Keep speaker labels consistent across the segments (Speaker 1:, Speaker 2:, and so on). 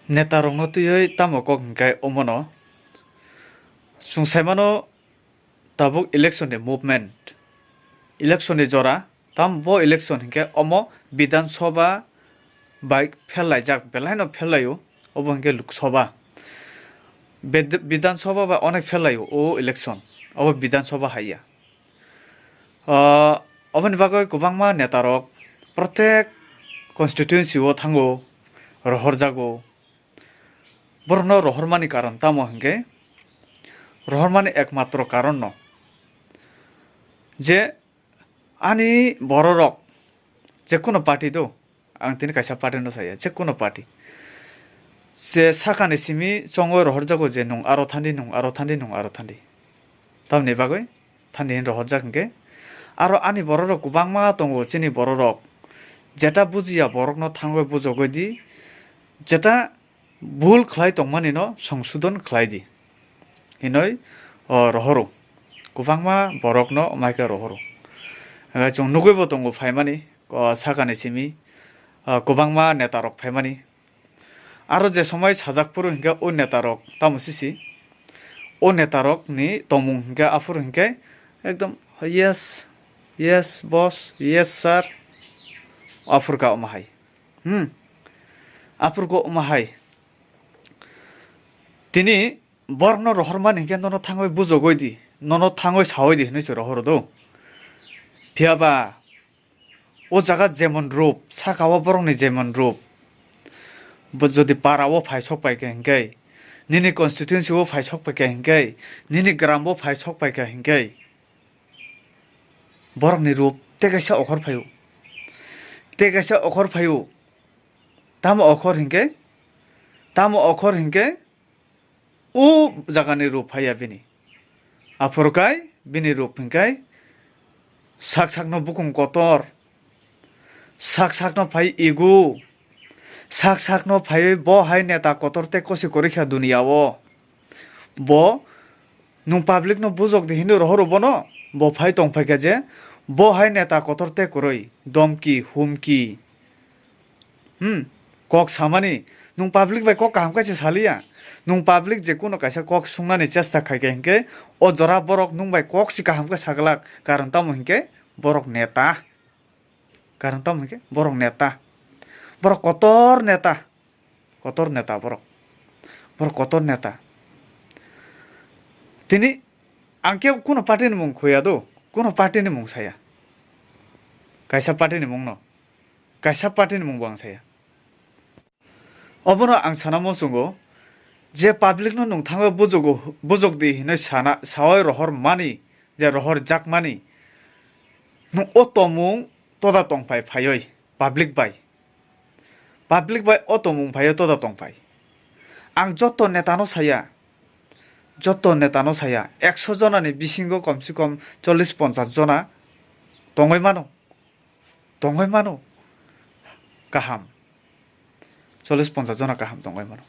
Speaker 1: Netarong tuyoi tamo kok hingkai omono sungsaimano tabuk election ni movement election ni jora tam bo election hingkai omo Bidhan Sabha bai phellaijak belai phellaio obo hingkai Lok Sabha Bidhan Sabha ba onek phellaio o election obo Bidhan Sabha haia oboni bagoi kwbangma netarok protek constituency o thango rohorjago borno rohormani karon tamo hingke rohormani ekmatro karon no je ani bororok jekono party do ang tini kaisa party no saya jekono party se sakani simi chongo rohorjago je nung aro thandi tamni bagoi thandi rohorjak hingke aro ani bororok kubangma tongo chini bororok jeta bujiya borok no thangoi bujogoi di jeta ভুল খাই তংমানি ন সংশোধন খাই দি হিনই রহরো কুবাংমা বরক ন মাইকা রহরো জং নুগৈবো দঙ্গো ফাইমানি সাগানি সিমি কুবাংমা নেতারক ফাইমানি আরো যে সময় সাজাকপুর হিংকা ও নেতারক তামসিসি ও নেতারক নি তমুং হিংকা আফুর হিংকে একদম yes yes boss yes sir আফুর কা ওমাহাই আফুর গো ওমাহাই তিনি বর্ণ রহরমান হিংকে নন থাঙ্গই বুজগই দি নন থাঙ্গই সাওই দি হইছে রহরদো ফিয়াবা ও জায়গা যেমন রূপ সাকাও বরংনি যেমন রূপ যদি পারাও ফাইসক পাইকে হিংকে নিনি কনস্টিটিউয়েন্সি ও ফাইসক পাইকে হিংকে নিনি গ্রাম ও ফাইসক পাইকে হিংকে বরংনি রূপ তেগাইসা অখর ফাইও তাম অখর হিংকে ও জাগানি রূপ হাইয়া বিনি আফরকাই বিনি রূপ হিংকাই সাক সাকনো বুকুং কতর সাক সাকনো ফাই ইগু সাক সাকনো ফাই ব হাই নেতা কতর তে কসি করিখা দুনিয়াও ব নুং পাবলিক নো বুজক দি হিন্দু রহর বনো ব ফাই তং ফাইকা যে ব হাই নেতা কতর তে করই দমকি হুমকি কক সামানি নুং পাবলিক বাই কক কাম কাছে সালিয়া নুং পাবলিক যে কোনো কাইসা কক সুংনানি চেষ্টা খাইকে হিংকে ও জরা বরক নুং বাই কক সি কাহামকে সাগলাক কারণ তাম হিংকে বরক নেতা বরক কতর নেতা বরক কতর নেতা তিনি আংকে কোনো পার্টিনি মুং খুয়া দো কোনো পার্টিনি মুং সায়া কাইসা পার্টিনি মুং ন কাইসা পার্টিনি মুং বাং সায়া অবনো আং সানামো সুঙ্গো যে পাবলিক নো নুং থাঙ্গো বুজগ দি হিনে সানা সাওয় রহর মানি যে রহর জাক মানি নুং ও তমুং তোদা তংফাই ফাইoi পাবলিক বাই ও তমুং ফাইও তোদা তংফাই আং যত নেতানো সায়া 100 জনানি বিসিঙ্গো কমসে কম 40-50 জনা তংই মানো কাহাম 40-50 জনা কাহাম তংই মানো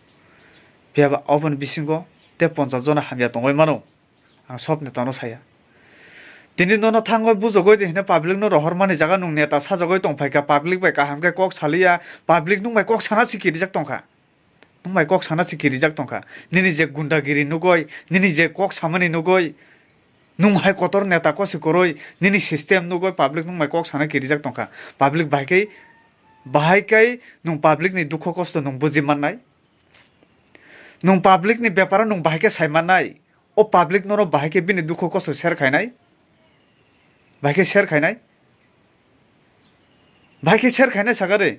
Speaker 1: 비아바 어번 비싱고 때 번자 전화 한야 동을 마노 아 섭네 따노 사야 디니 너너 탕거 부저거이 되네 파블릭 너 러허만이 자가 농네다 사저거이 동파이까 파블릭 바이까 함께 꼭 살이야 파블릭 농마이 꼭 사나시 기리작 동카 농마이 꼭 사나시 기리작 동카 니니 제 군다기리 누고이 니니 제 꼭 사머니 누고이 농마이 거tor 네다 거시 거로이 니니 시스템 누고이 파블릭 농마이 꼭 사나 기리작 동카 파블릭 바이카이 농 파블릭니 두코 코스도 농 부지만나이 নুং পাবলিক নি ব্যাপার নুং বাহাইকে সাইমানাই ও পাবলিক নর বাহাইকে বিনি দুঃখ কষ্ট শেয়ার খাইনাই বাহাইকে শেয়ার খাইনাই সাগারে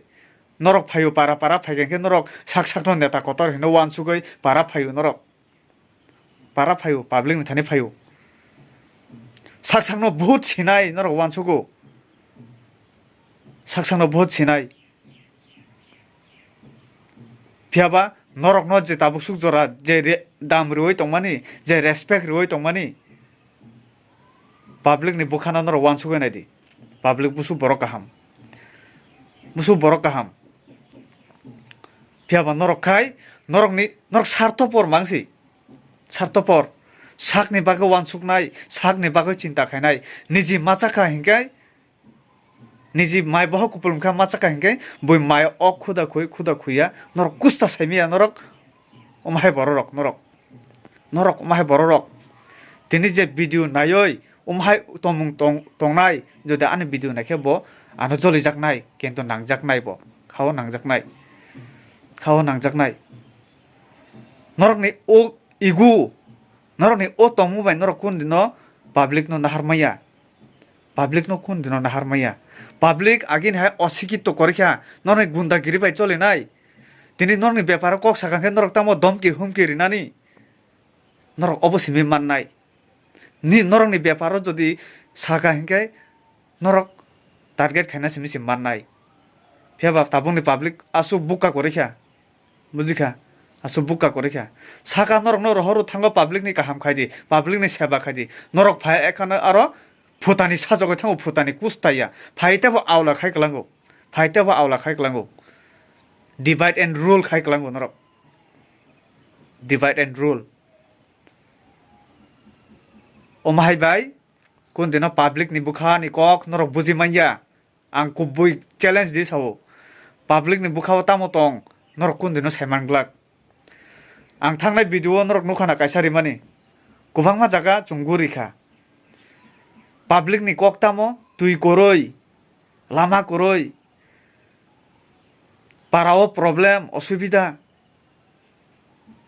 Speaker 1: নরক ফাইও পারা ফাইগেনকে নরক সাক নেতা কতর হিনো ওয়ান সুগই পারা ফাইও নরক পারা ফাইও পাবলিক নি থানি ফাইও সাক বহুত ছিনাই নরক ওয়ান সুগো সাক বহুত ছিনাই ফিয়াবা নরক ন যে তাবুক সুক জরা যে দাম রুই তংমানি যে রেসপেক্ট রুই তংমানি পাবলিক নি বুখানা নর ওয়ান সুগে নাইদি পাবলিক বুসু বড় কাহাম ফিয়াবা নরক খাই নরক স্বার্থপর মাংসি সাকনি বাগে ওয়ান সুক নাই সাকনি বাগে চিন্তা খাইনাই নিজি মাচাকা হিংকাই Niji mai boh kupulum kha machaka hingke boi mai ok khuda khuya norok kusta saimia norok omhai borok norok omhai borok tini je video nayoi omhai tomung tongnai jodi ani video naikhe bo ano joli jaknai kento nangjaknai bo khao nangjaknai norok ni o igu norok ni o tongmu bai norok kun dino public no naharmaya public agin hai osikito korikha norni gundagiri bai chole nai tini norni byapar kok sakangkhe norok tamo domki humki rinani norok obosimi mannai ni norok ni byaparo jodi saka hingke norok target khaina simisi mannai pheba tabungni public asu buka korikha bujikha asu buka korikha saka norok horu thango public ni kaham khaidi public ni seba khaidi norok phai ekhana aro Phutani sajogo thango Phutani kustaya phaitebo aula khaiklango divide and rule khaiklango norok divide and rule omahai bai kun dino public ni bukha ni kok norok bujimanya ang kubui challenge di sawo public ni bukha tamo tong norok kun dino saimanglak ang thangnai video norok nukhana kaisari mani kubangma jaga chungurikha public ni kok tamo tui koroi lama koroi parao problem osubida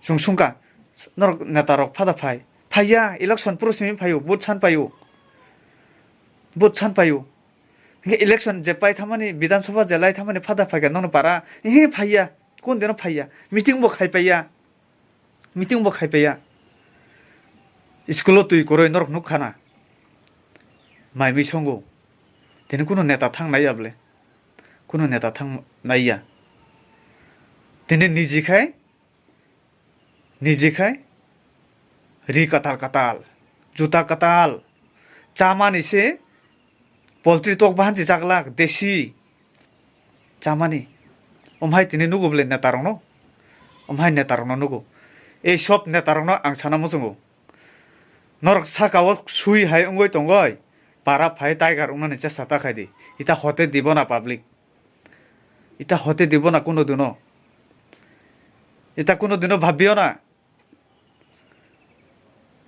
Speaker 1: sungsungka norok netarok phada phaiya election prosimi phayo vote chan payo nge election je pai thamani bidan sabha jelai thamani phada phaiga nono para he phaiya kon deno phaiya meeting bo khai paiya school tui koroi norok nukhana mai mi songo teni kuno neta thang nai able kuno neta thang naiya teni niji khai ri katal juta katal chamani se poultry tok banji jaglak desi chamani omhai tini nuguble netarongno nugu ei sop netarongno ang sana musungo norok sakao sui hai ongoi tongoi para phai tiger unani chesta ta khaidi ita hote dibona public ita hote dibona kuno dino bhabbio na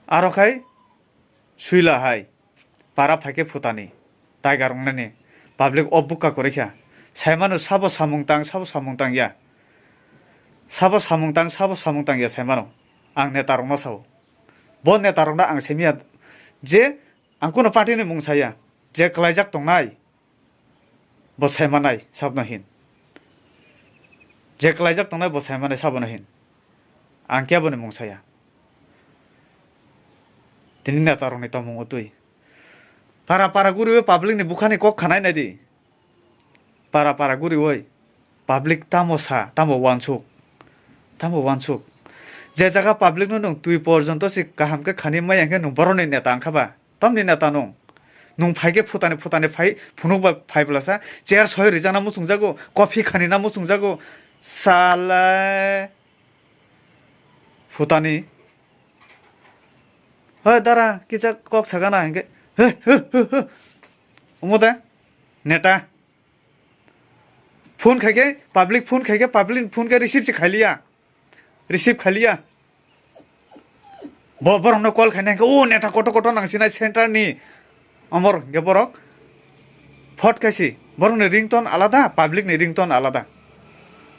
Speaker 1: aro khai suila hai para phaike phutani tiger unani public obuka korikha saimanu sabo samungtang ya sabo samungtang ya saimanu ang netarongno sao bon netarongna ang semia je angkono party ni mungsaya je klaijak tongnai bo saimanai sabno hin je klaijak tongnai bo saimanai sabno hin angkya bone mungsaya tinina taroni tomung utui para guri public ni bukhani kok khanai nadi para guri oi public tamo wansuk je jaga public no nung tui porjonto si kaham ke khani mai angke nung boroni neta angkhaba tamni neta nung phaige phutani phai phunukba phaiblasa chair soi rijana musungjago coffee khani na musungjago sala phutani ha dara kicha kok sagana angke omoda neta phone khaike public phone ke receive khaliya borong no call khane o neta koto nangsina center ni amor ge borok phot kaisi borong ni ringtone alada public ni ringtone alada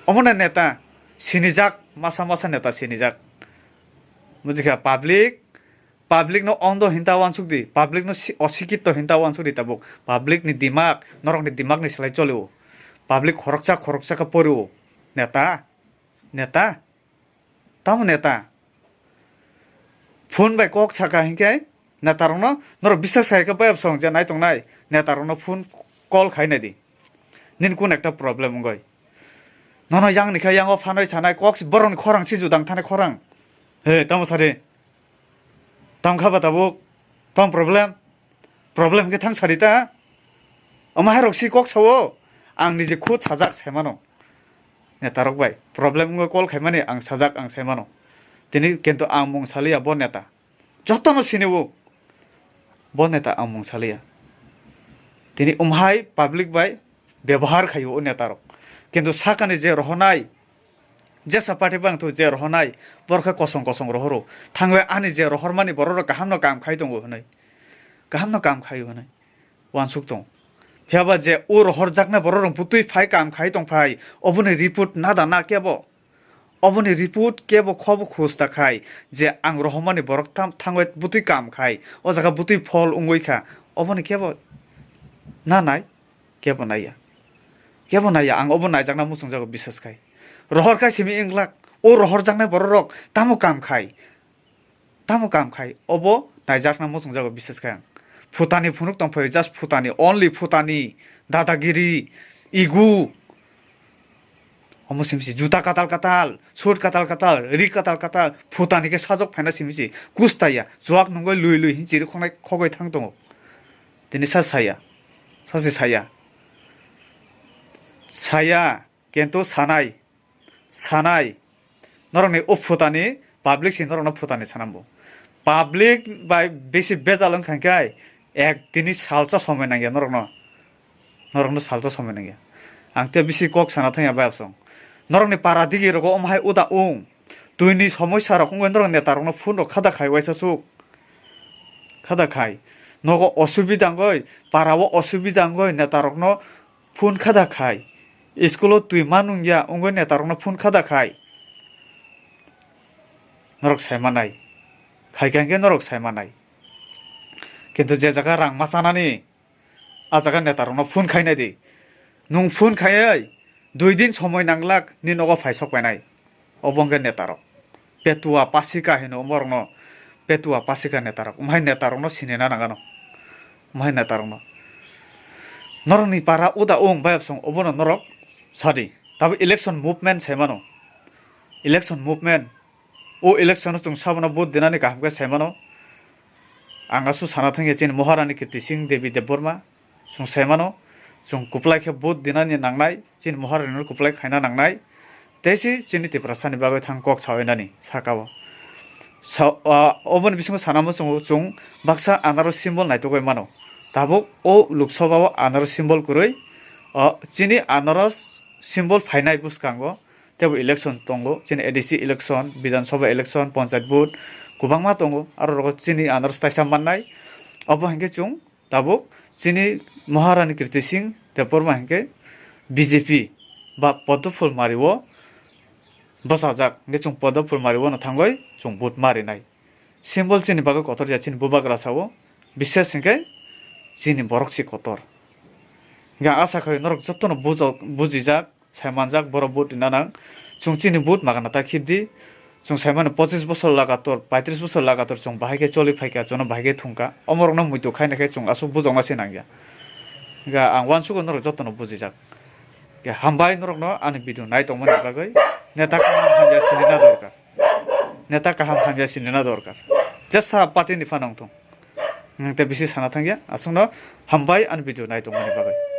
Speaker 1: omona neta sinijak masa neta sinijak mujikha public no ondo hinta wansuk di public no osikito hinta wansuk di tabuk public ni dimag norok ni dimag ni selai cholo public khoroksa ka poru neta tam neta phone bai kok saka hingkai netarongno norok bisas khai ka bayap song je nai tongnai netarongno phone call khaina di nin kun ekta problem ngoi nono yang ni khai yango phanoi sanai kok borong khorang si judang thane khorang he tam sare tam khaba tabuk tam problem ke thang sarita amai roksi kok sawo ang nije khut sajak semano netarok bai problem ngoi call khaimani ang sajak ang semano tini kento ang mung salia bon neta jotono sinebu bon neta ang mung salia তিনি umhai public bai ব্যবহার খাইও ও নেতারক কিন্তু সাকানি যে রহনাই যে সাপাটি বাং তো যে রহনাই বরখা কসং কসং রহরো থাঙ্গে আনি যে রহরমানি বড়র গাহামনো কাম খাই দङ হনাই গাহামনো কাম খাই হনাই ওয়ানসুক দङ ফেবা যে ও রহর জাকনা বড়র বুতুই ফাই কাম খাই দং ফাই অবনি রিপোর্ট না দানা কেবো অবনি রিপোর্ট কেবো খব খুস্তা খাই যে আং রহমানি বরক থাঙ্গে বুতুই কাম খাই ও জায়গা বুতুই ফল উঙ্গইখা অবনি কেবো না নাই কেবো নাইয়া কেবো নাইয়া আং অবো নাইজাকনা মুসুং জাগো বিশ্বাস খাই রহর খাই সিমি ইংলাক ও রহর জাকনা বড়রক তামো কাম খাই অবো নাইজাকনা মুসুং জাগো বিশ্বাস খাই আং ফুটানি ফুনুক দंफायो জাস্ট ফুটানি অনলি ফুটানি দাদাগিরি ইগু অমো সিমসি জুতা কাতাল সুট কাতাল রি কাতাल ফুটানি কে সাজক ফাইনা সিমসি কুস্তাইয়া জোয়াক নঙ্গই লুই হিंजिरि खनाय खगय थां दङ दिनै सासे साया किन्तु सानाय नरंनि उफुतानि पाब्लिक सिन नरंनो फुतानि सानांगौ पाब्लिक बाय बेसे बेजाल खांखाय एक दिनै सालचा समय नांगिया नरंनो सालचा समय नांगिया आंते बेसे कक साना थांया बायसं नरंनि पारा दिगिरगो अमहाय उदा उं दुइनि समस्या रखंगय नरं नेतारंनो फुन खादा खाय वाइसासु खादा खाय नगो असुबिदांगय पारावो असुबिदांगय नेतारंनो फुन खादा खाय स्कुलो तुई मानुंगिया उंगय नेतारंनो फुन खादा खाय नरक सायमानाय खायखांगे नरक सायमानाय किन्तु जे जागा रां मासानानि आ जागा नेतारंनो फुन खायनाय दि नुं फुन खायै 2 दिन समय नांलाक नि नगो फायसक बायनाय अबंगे नेतारक पेटुआ पासिका हेनो मरनो पेटुआ पासिका नेतारक उमहाय नेतारंनो सिनेना नागानो उमहाय नेतारंनो नरंनि पारा उदा ओं बायसं अबनो नरक सरी तब इलेक्शन मुभमेंट सेमानो इलेक्शन मुभमेंट ओ इलेक्शन जों साबना बुत दिनानि गाहामगा सेमानो आंगासु साना थांगे जिन महारानी कीर्ति सिंह देवी देबबर्मा जों सेमानो जों कुप्लाइखे बुत दिनानि नांनाय जिन महारानी कुप्लाइ खायना नांनाय तेसि जिनि तिप्रासानि बागै थां कक सावैनानि साकावो अबन बिसंग सानामो जों बाक्सा आनारस सिम्बल नायतगय मानो दाबो ओ लोकसभाव आनारस सिम्बल कुरै जिनि आनारस सिम्बल फाइनाय बुसकांगो तेबो इलेक्शन दंगो जिनि एडिसि इलेक्शन विधानसभा इलेक्शन पंचायत बुथ गोबांमा दंगो आरो रग जिनि आनारस ताइसा माननाय अबो हंगे जों दाबो जिनि महारानी कीर्ति सिंह देबबर्मा हंगे बीजेपी बा पद्मफुल मारिवो बसाजाक ने जों पद्मफुल मारिवो न थांगय जों बुथ मारिनाय सिम्बल जिनि बागै कतर जाचिन बुबाग्रा सावो बिसेस हंगे जिनि बरकसि कतर गा आशा खै नरक जत्तनो बुजिजाक सायमानजाक बर बुथ दिनानां जों जिनि बुथ मागाना ताखिदि जों सायमान 25 बছর लागातर 35 बছর लागातर जों बाहायके चलि फायका जों बाहायके थुंका अमरनो मुइतो खायनाखे जों आसु बुजंगासे नांगिया गा आं वानसुगो नरक जत्तनो बुजिजाक गा हामबाय नरकनो आनि भिडिअ नाय दंमोन बागै नेता काहाम हामजा सिनेना दरकार नेता काहाम हामजा सिनेना दरकार जेसा पार्टीनि फानांथं नंते बिसि साना थांगिया आसुनो हामबाय आनि भिडिअ नाय दंमोन बागै